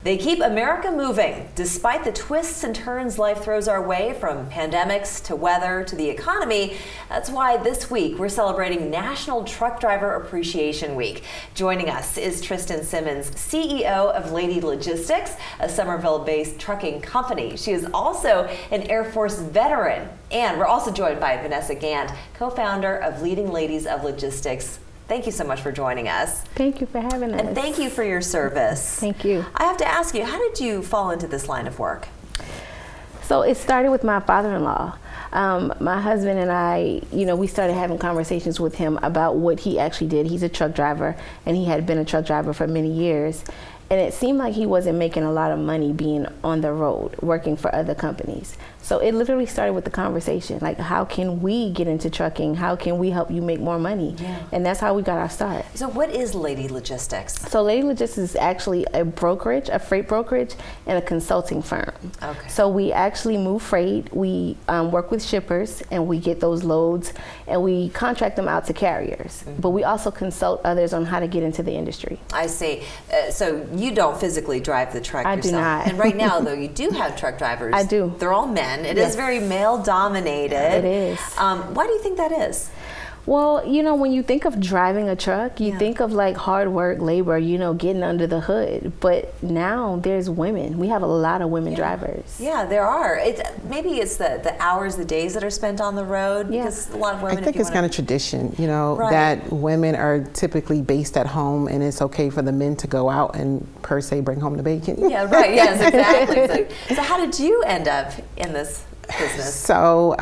They keep America moving, despite the twists and turns life throws our way, from pandemics to weather to the economy. That's why this week we're celebrating National Truck Driver Appreciation Week. Joining us is Tristan Simmons, CEO of Lady Logistix, a Somerville-based trucking company. She is also an Air Force veteran. And we're also joined by Vanessa Gant, co-founder of Leading Ladies of Logistix. Thank you so much for joining us. Thank you for having us. And thank you for your service. Thank you. I have to ask you, how did you fall into this line of work? So it started with my father-in-law. My husband and I, we started having conversations with him about what he actually did. He's a truck driver, and he had been a truck driver for many years. And it seemed like he wasn't making a lot of money being on the road, working for other companies. So it literally started with the conversation, like, how can we get into trucking? How can we help you make more money? Yeah. And that's how we got our start. So what is Lady Logistix? So Lady Logistix is actually a brokerage, a freight brokerage, and a consulting firm. Okay. So we actually move freight. We work with shippers, and we get those loads, and we contract them out to carriers. Mm-hmm. But we also consult others on how to get into the industry. I see. So you don't physically drive the truck yourself? I do not. And right now, though, you do have truck drivers. I do. They're all men. It Yes. is very male-dominated. It is. Why do you think that is? Well, when you think of driving a truck, you think of like hard work, labor, getting under the hood. But now there's women. We have a lot of women drivers. Yeah, there are. Maybe it's the hours, the days that are spent on the road. Yeah. Because a lot of women. I think it's kind of tradition, Right. that women are typically based at home, and it's okay for the men to go out and per se bring home the bacon. Yeah, right. Yes, exactly. So how did you end up in this business? So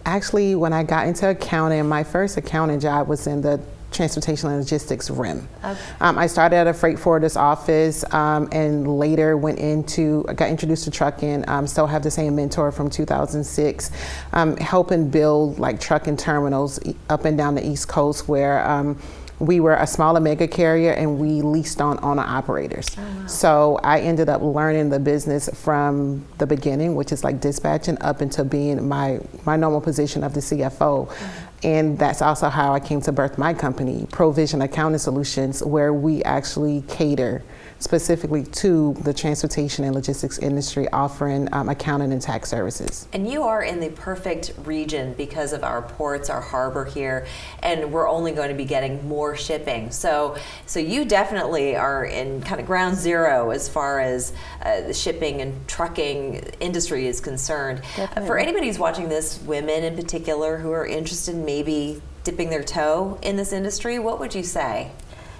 actually, when I got into accounting, my first accounting job was in the transportation and logistics rim. Okay. I started at a freight forwarder's office, and later got introduced to trucking. Still have the same mentor from 2006, helping build like trucking terminals up and down the East Coast, where we were a smaller mega carrier, and we leased on owner operators. Oh, wow. So I ended up learning the business from the beginning, which is like dispatching, up into being my normal position of the CFO. Mm-hmm. And that's also how I came to birth my company, Provision Accounting Solutions, where we actually cater specifically to the transportation and logistics industry, offering accounting and tax services. And you are in the perfect region because of our ports, our harbor here, and we're only going to be getting more shipping. So you definitely are in kind of ground zero as far as the shipping and trucking industry is concerned. Definitely. For anybody who's watching this, women in particular, who are interested in maybe dipping their toe in this industry, what would you say?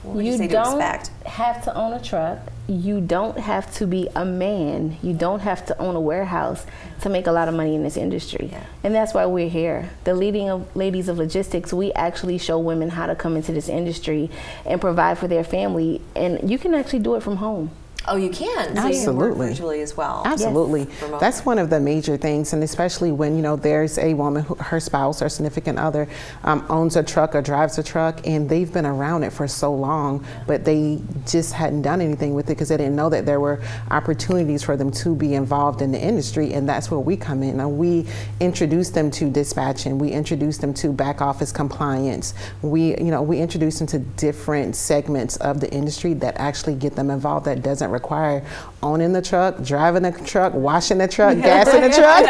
What would you say to expect? You don't have to own a truck. You don't have to be a man. You don't have to own a warehouse to make a lot of money in this industry. Yeah. And that's why we're here. The Ladies of Logistix, we actually show women how to come into this industry and provide for their family. And you can actually do it from home. Oh, you can? So Absolutely. you can work virtually as well. Absolutely. Yes. That's one of the major things, and especially when, there's a woman, her spouse or significant other owns a truck or drives a truck, and they've been around it for so long, but they just hadn't done anything with it because they didn't know that there were opportunities for them to be involved in the industry, and that's where we come in. And we introduce them to dispatching, we introduce them to back office compliance, we introduce them to different segments of the industry that actually get them involved, that doesn't require owning the truck, driving the truck, washing the truck, gassing the truck.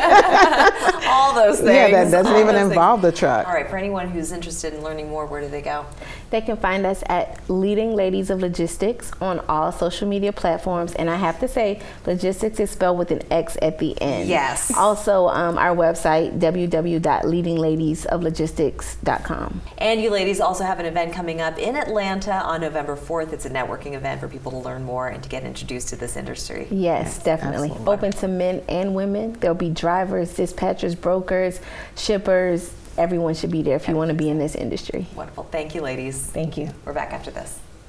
All those things. Yeah, that doesn't even involve the truck. All right, for anyone who's interested in learning more, where do they go? They can find us at Leading Ladies of Logistix on all social media platforms. And I have to say, Logistix is spelled with an X at the end. Yes. Also, our website, www.leadingladiesoflogistics.com. And you ladies also have an event coming up in Atlanta on November 4th. It's a networking event for people to learn more and to get introduced to this industry. Yes, definitely. Absolutely. Open to men and women. There'll be drivers, dispatchers, brokers, shippers. Everyone should be there if you want to be in this industry. Wonderful. Thank you, ladies. Thank you. We're back after this.